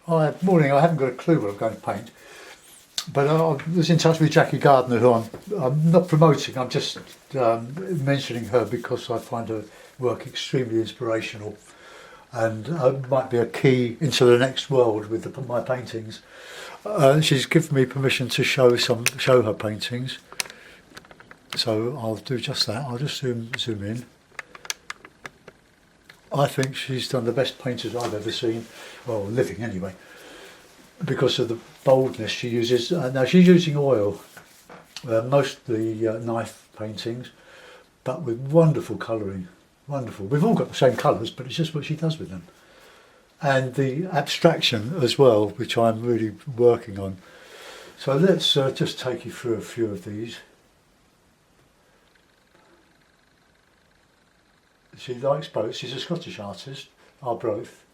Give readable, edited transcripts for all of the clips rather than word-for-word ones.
Morning, I haven't got a clue what I'm going to paint, but I was in touch with Jackie Gardiner, who I'm not promoting, I'm just mentioning her because I find her work extremely inspirational and might be a key into the next world with my paintings. She's given me permission to show her paintings, so I'll do just that. I'll just zoom in. I think she's done the best painters I've ever seen, well, living anyway, because of the boldness she uses. Now she's using oil, mostly knife paintings, but with wonderful colouring, wonderful. We've all got the same colours, but it's just what she does with them. And the abstraction as well, which I'm really working on. So let's just take you through a few of these. She likes boats. She's a Scottish artist, Arbroath.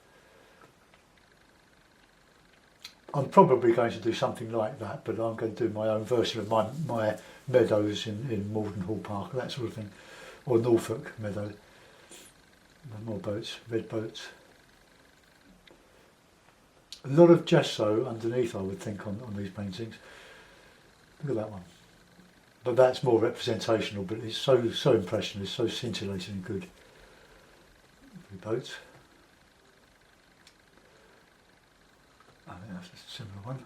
I'm probably going to do something like that, but I'm going to do my own version of my meadows in Malden Hall Park, that sort of thing, or Norfolk Meadow. More boats, red boats. A lot of gesso underneath, I would think, on these paintings. Look at that one. But that's more representational, but it's so impressionist, so scintillating and good. Boats. I think that's a similar one.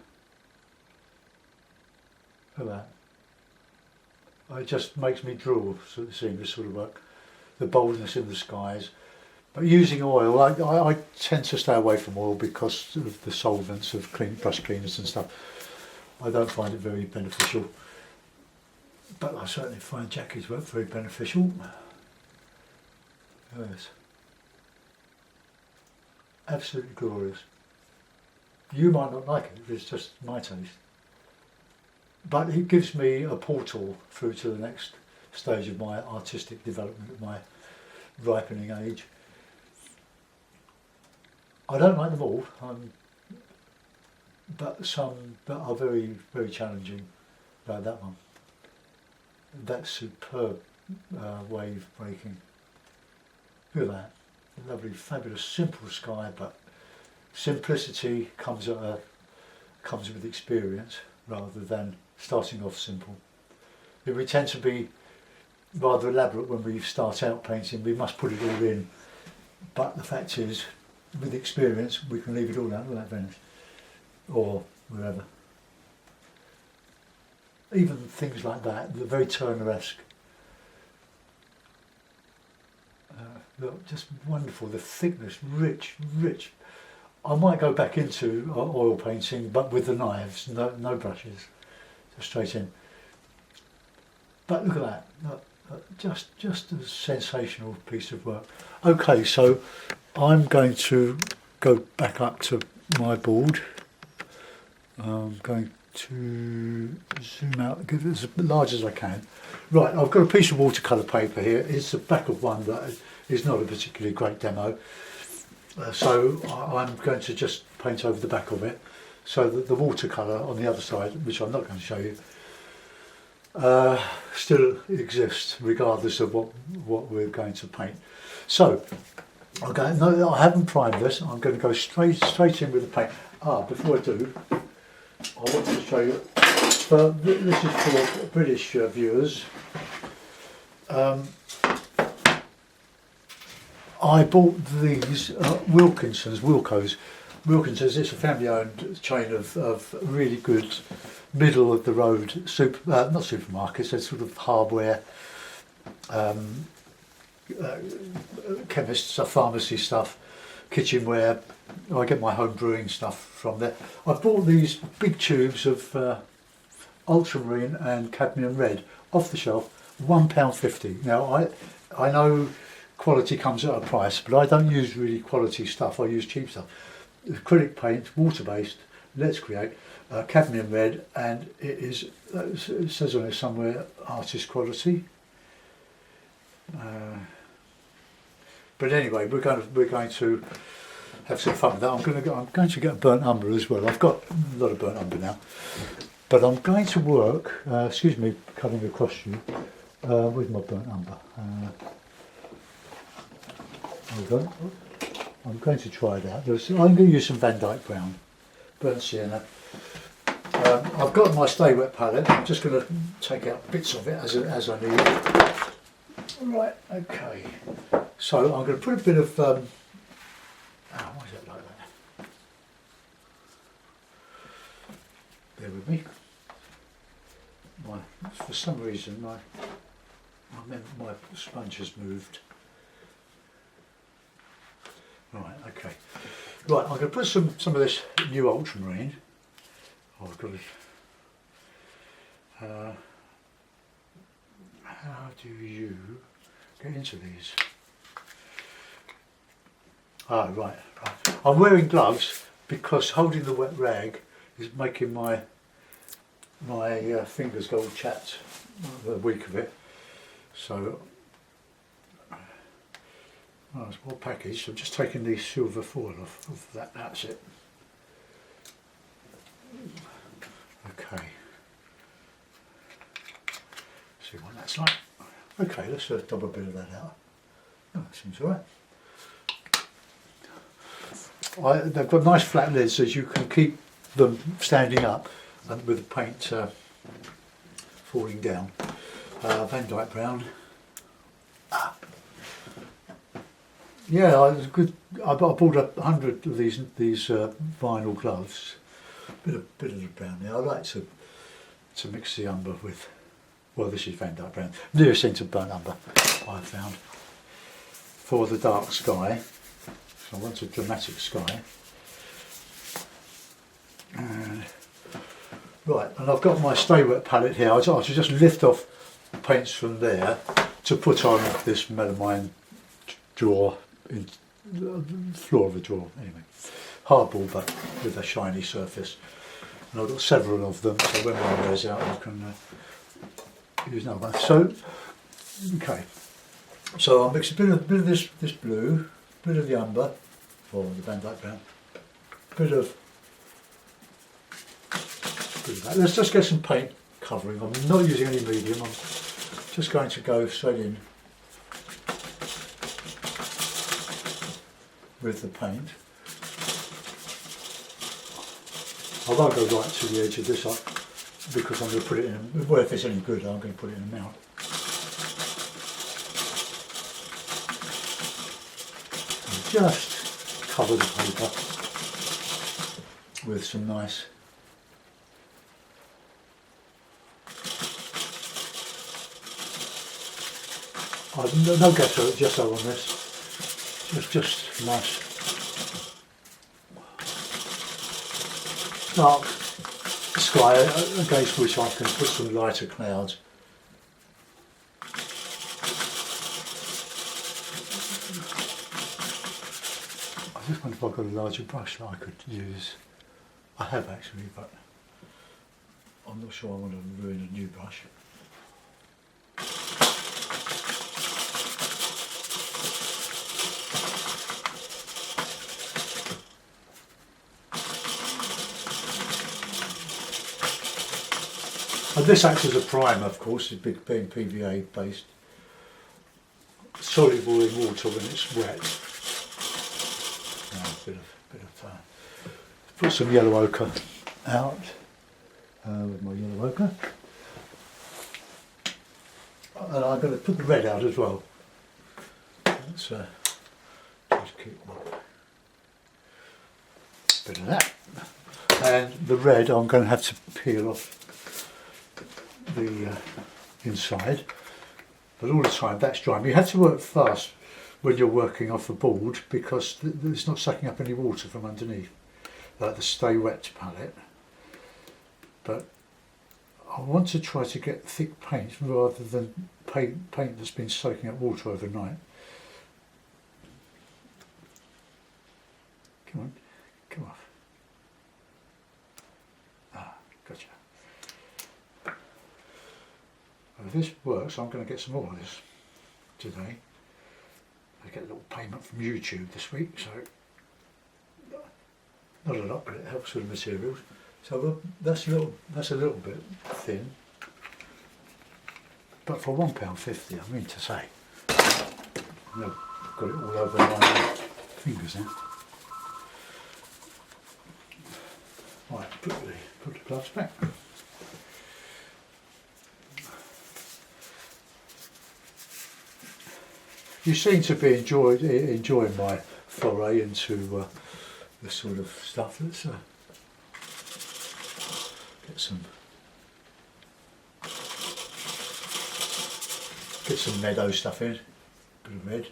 Look at that. It just makes me drool seeing this sort of work. The boldness in the skies. But using oil, I tend to stay away from oil because of the solvents of brush cleaners and stuff. I don't find it very beneficial. But I certainly find Jackie's work very beneficial. Yes. Absolutely glorious. You might not like it, it's just my taste. But it gives me a portal through to the next stage of my artistic development, of my ripening age. I don't like them all, but some that are very, very challenging, like that one. That's superb wave breaking. Look at that. Lovely, fabulous, simple sky, but simplicity comes with experience rather than starting off simple. We tend to be rather elaborate when we start out painting. We must put it all in, but the fact is, with experience, we can leave it all out without Venice or wherever. Even things like that, they're very Turner-esque. Look, just wonderful, the thickness, rich. I might go back into oil painting, but with the knives, no brushes, just straight in. But look at that, just a sensational piece of work. Okay, so I'm going to go back up to my board. I'm going to zoom out, give it as large as I can. Right, I've got a piece of watercolour paper here. It's the back of one that is not a particularly great demo. So I'm going to just paint over the back of it so that the watercolour on the other side, which I'm not going to show you, still exists regardless of what we're going to paint. So, okay, no, I haven't primed this. I'm going to go straight in with the paint. Before I do, I want to show you, this is for British viewers. I bought these Wilko's. Wilkinson's, it's a family-owned chain of really good middle-of-the-road not supermarkets, they're sort of hardware, chemists, pharmacy stuff, kitchenware. I get my home brewing stuff from there. I've bought these big tubes of ultramarine and cadmium red off the shelf, £1.50. Now I know quality comes at a price, but I don't use really quality stuff, I use cheap stuff. Acrylic paint, water-based, Let's Create, cadmium red, and it says on it somewhere, artist quality. But anyway, we're going to have some fun with that. I'm going to get burnt umber as well. I've got a lot of burnt umber now, but I'm going to work. Excuse me, cutting across you. With my burnt umber. There we go. I'm going to try it out. I'm going to use some Van Dyke brown. burnt sienna. I've got my stay wet palette. I'm just going to take out bits of it as I need. Right, okay. So I'm going to put a bit of. Why is it like that? Bear with me. For some reason, my sponge has moved. Right, okay. Right, I'm going to put some of this new ultramarine. Oh, I've got it. How do you get into these? Ah, right. I'm wearing gloves because holding the wet rag is making my fingers go all chapped the week of it. So, it's well packaged. I'm just taking the silver foil off of that. That's it. Okay. See what that's like. Okay, let's dub a bit of that out. Oh, that seems alright. They've got nice flat lids so you can keep them standing up and with the paint falling down. Van Dyke brown. Yeah, I bought 100 of these vinyl gloves. Bit of the brown there. I like to mix the umber with. Well, this is Van Dyke brown. Near scent of burnt umber I found for the dark sky. So I want a dramatic sky. Right, and I've got my stay wet palette here. I should just lift off paints from there to put on this melamine drawer, in the floor of the drawer. Anyway, hardball but with a shiny surface. And I've got several of them, so when one wears out, I can use another one. So, okay. So I'll mix a bit of this blue, a bit of the umber, or the Van Dyke brown, a bit of that. Let's just get some paint covering. I'm not using any medium. I'm just going to go straight in with the paint. I won't go right to the edge of this up because I'm going to put it in. Well, if it's any good, I'm going to put it in a mount. And just cover the paper with some nice no gesso on this, just nice dark sky against which I can put some lighter clouds. I just wonder if I've got a larger brush that I could use. I have actually, but I'm not sure I want to ruin a new brush. And this acts as a primer, of course, being PVA based, soluble in water when it's wet. Put some yellow ochre out with my yellow ochre, and I'm going to put the red out as well. Let's just keep a bit of that, and the red I'm going to have to peel off the inside, but all the time that's drying. You have to work fast when you're working off a board because it's not sucking up any water from underneath, like the Stay Wet palette. But I want to try to get thick paint rather than paint that's been soaking up water overnight. Come on, come off. Gotcha. If this works, I'm going to get some more of this today. I get a little payment from YouTube this week, so not a lot, but it helps with the materials. So that's a little bit thin, but for £1.50, I mean to say, I've got it all over my fingers now. put the gloves back. You seem to be enjoying my foray into this sort of stuff. Let's get some Meadow stuff in, bit of red.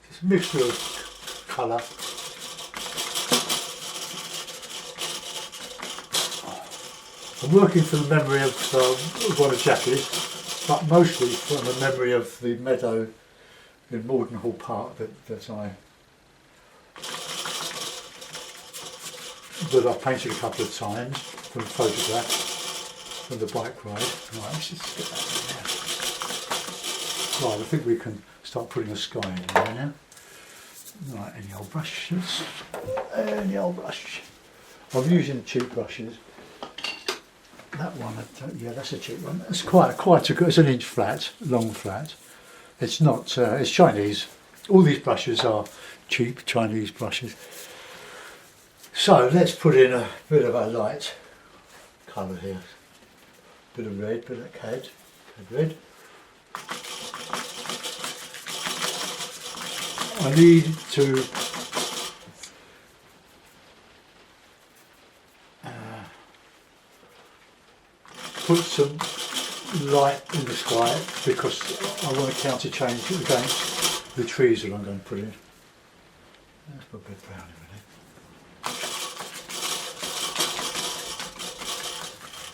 Just a mixture of colour. I'm working from the memory of one of Jackie's, but mostly from the memory of the meadow in Mordenhall Park that I painted a couple of times from photographs from the bike ride. Right, let's just get that in there. Right, I think we can start putting a sky in there now. Right, any old brushes? Any old brush. I'm using cheap brushes. That one, yeah, that's a cheap one. It's quite a good. It's an inch flat, long flat. It's not. It's Chinese. All these brushes are cheap Chinese brushes. So let's put in a bit of a light colour here. Bit of red, bit of cad red. I need to put some light in the sky because I want to counter change against the trees that I'm going to put in. Let's put a bit of brown in there.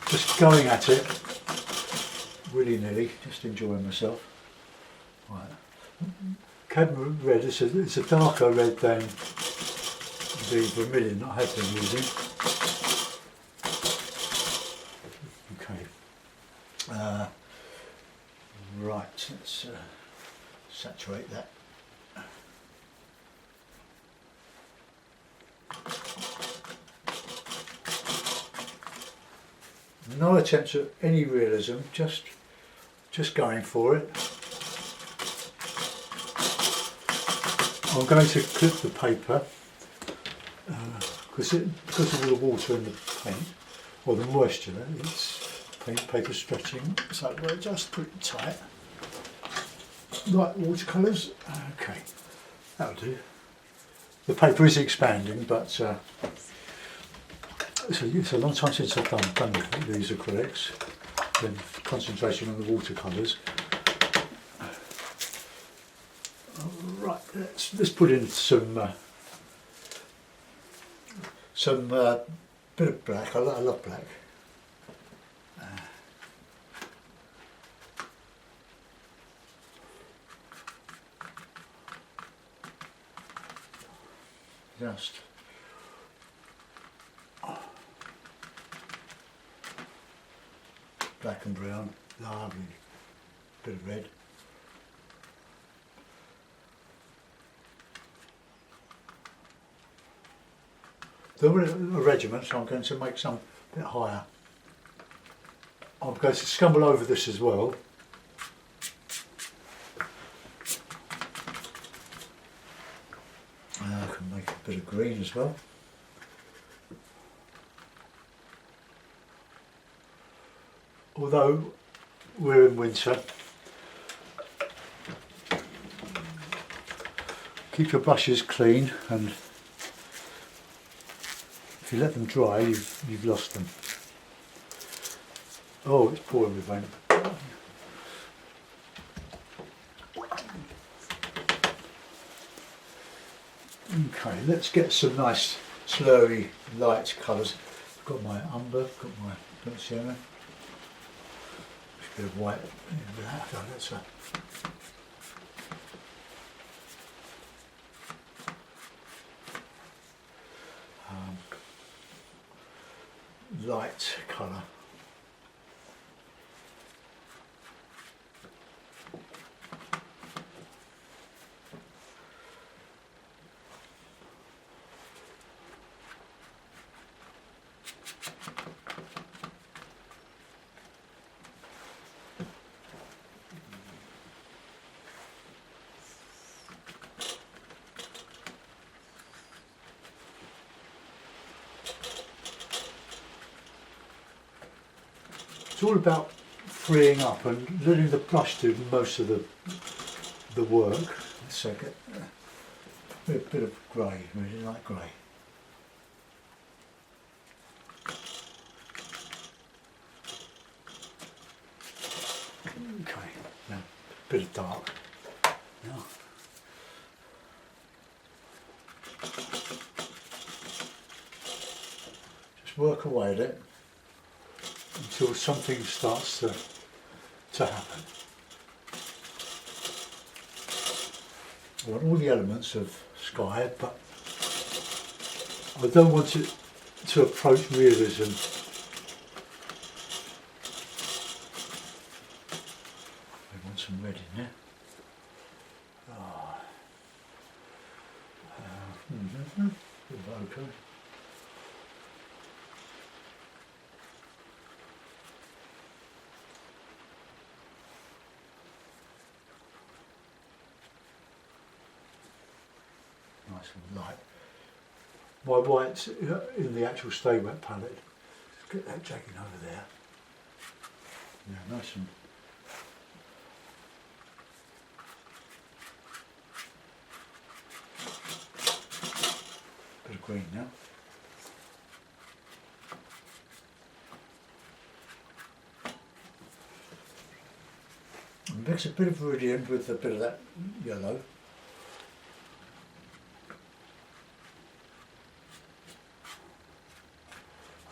Just going at it willy-nilly, just enjoying myself. Right. Cadmium red, it's a darker red than the vermilion that I have been using. Right, let's saturate that. No attempts at any realism, just going for it. I'm going to clip the paper because of all the water in the paint, or the moisture, it's paper stretching, so we'll just put it tight. Like watercolours, okay, that'll do. The paper is expanding, but it's a long time since I've done these acrylics. Then concentration on the watercolours. Right, let's put in some bit of black. I love black. Just black and brown, lovely, bit of red. There were a regiment, so I'm going to make some a bit higher. I'm going to scumble over this as well. I can make a bit of green as well. Although we're in winter, keep your brushes clean, and if you let them dry, you've lost them. Oh, it's pouring with rain. Okay, let's get some nice slurry light colours. I've got my umber, got my sienna. Bit of white in that. Oh, that's light colour. It's all about freeing up and letting the brush do most of the work. Let's get a bit of grey, really light grey. Okay, now a bit of dark. Now, just work away at it until something starts to happen. I want all the elements of sky, but I don't want it to approach realism. I want some red in there. Okay. Nice and light. My whites in the actual Stay Wet palette. Let's get that Jackie over there. Yeah, nice and bit of green now. And mix a bit of viridian with a bit of that yellow.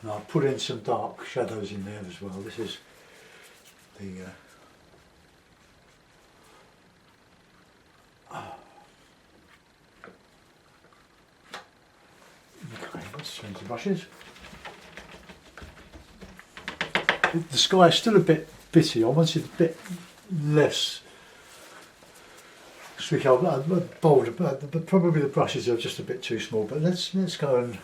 And I'll put in some dark shadows in there as well. This is the okay, let's change the brushes. The sky is still a bit bitty. I want it a bit less streaky. I'm bold, but probably the brushes are just a bit too small. But let's go and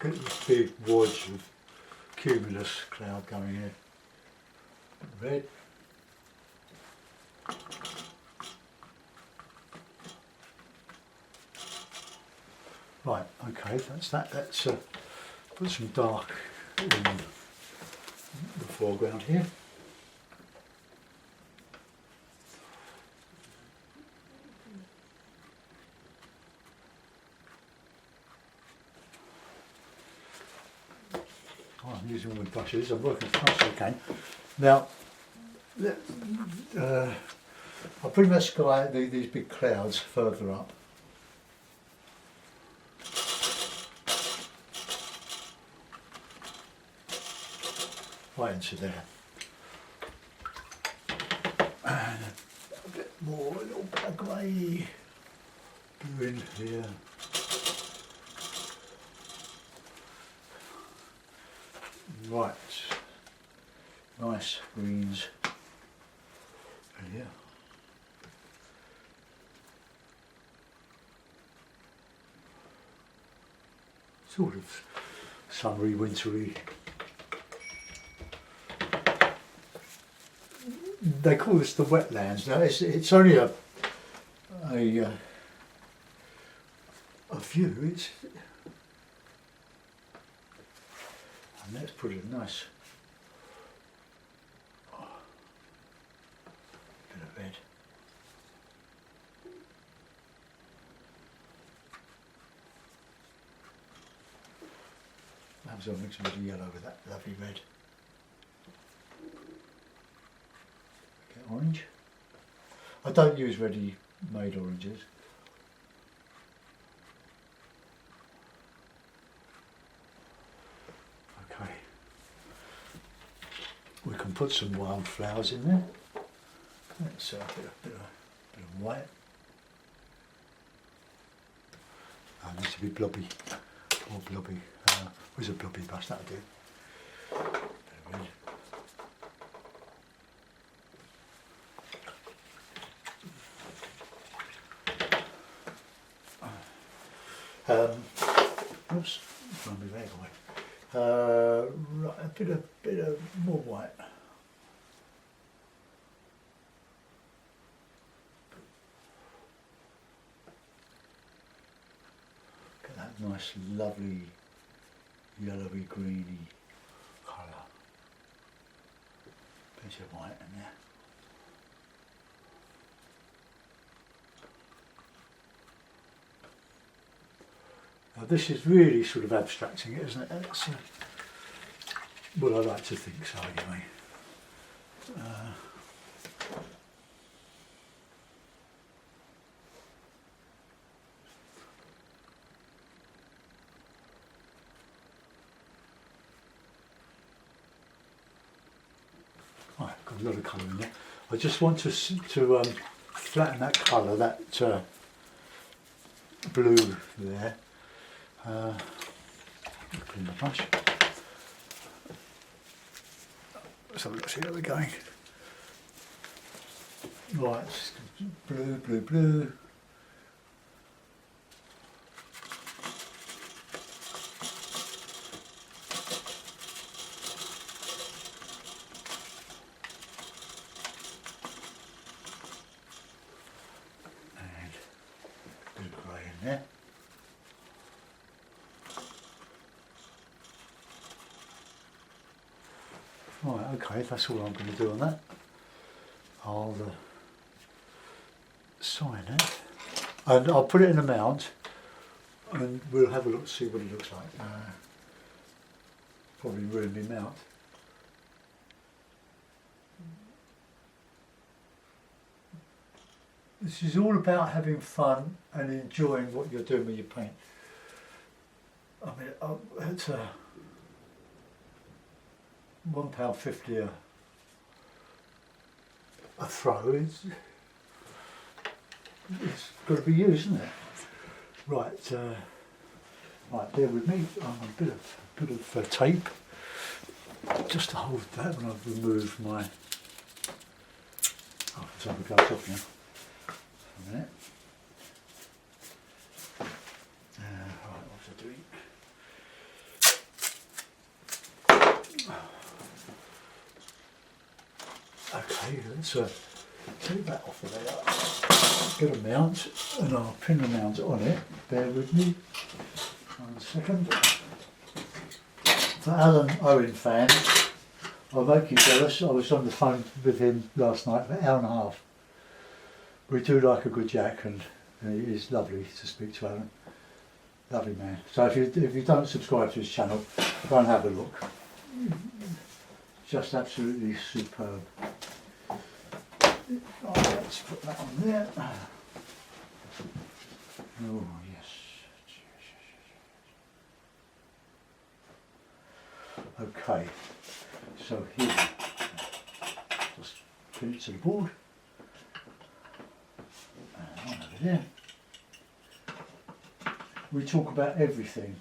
get this big wodge of cumulus cloud going here. Red. Right, okay, that's that. Let's put some dark in the foreground here. Oh, I'm using all my brushes, I'm working as fast as I can. Now, I'll bring that sky, these big clouds further up. Right into there. And a bit more, a little bit of grey blue in here. Right, nice greens in here. Sort of summery, wintry. They call this the wetlands. Now it's only a view. And let's put a nice bit of red. Perhaps I'll mix a bit of yellow with that lovely red. Get orange. I don't use ready-made oranges. Okay. We can put some wildflowers in there. Let's a bit of white. That needs to be blobby. Or blobby. Where's a blobby brush? That'll do. Bit of red. Oops, throw my rag away. Right, a bit of more white. Get that nice, lovely yellowy greeny colour. Bit of white in there. Now this is really sort of abstracting it, isn't it? It's, well, I like to think so anyway. Right, got a lot of colour in there. I just want to flatten that colour, that blue there. Clean the brush. So let's see how we're going. Right, blue, blue, blue. And a bit of grey in there. Right, okay, that's all I'm going to do on that. I'll sign it, and I'll put it in a mount, and we'll have a look, see what it looks like. Probably ruin my mount. This is all about having fun and enjoying what you're doing with your paint. I mean, it's £1.50 a throw. It's got to be used, isn't it? Right, right. Bear with me. I'm a bit of tape just to hold that when I've removed my. Oh, it's on the gloves off now. A minute. Right, what's I doing? Okay, let's take that off of there. Get a mount, and I'll pin the mount on it. Bear with me 1 second. For Alan Owen fans, I'll make you jealous. I was on the phone with him last night for an hour and a half. We do like a good Jack, and it is lovely to speak to Alan. Lovely man. So if you don't subscribe to his channel, go and have a look. Just absolutely superb. Oh, let's put that on there. Oh yes. Okay. So here, just pin it to the board. And on over there. We talk about everything: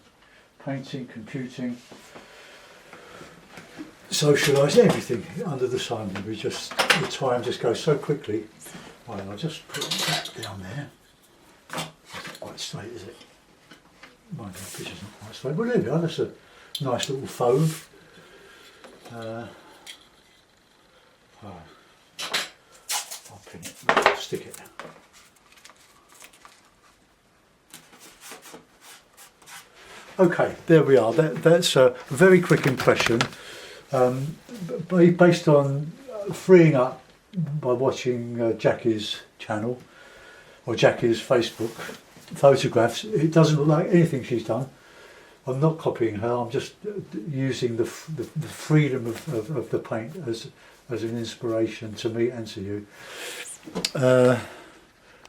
painting, computing, socialise, everything under the sun. We just, the time just goes so quickly. Right, I'll just put that down there. It's not quite straight, is it? Mind the picture's not quite straight. Well, there we are. That's a nice little fauve. I'll pin it, stick it. Okay, there we are. That's a very quick impression. Based on freeing up by watching Jackie's channel or Jackie's Facebook photographs. It doesn't look like anything she's done. I'm not copying her. I'm just using the freedom of the paint as an inspiration to me and to you.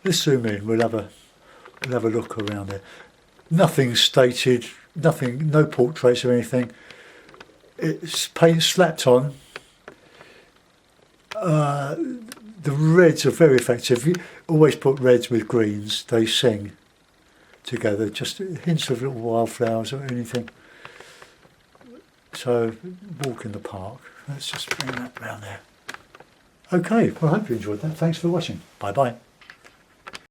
Let's zoom in. We'll have a look around there. Nothing stated. Nothing. No portraits or anything. It's paint slapped on. The reds are very effective. You always put reds with greens. They sing together. Just hints of little wildflowers or anything. So walk in the park. Let's just bring that round there. Okay. Well, I hope you enjoyed that. Thanks for watching. Bye bye.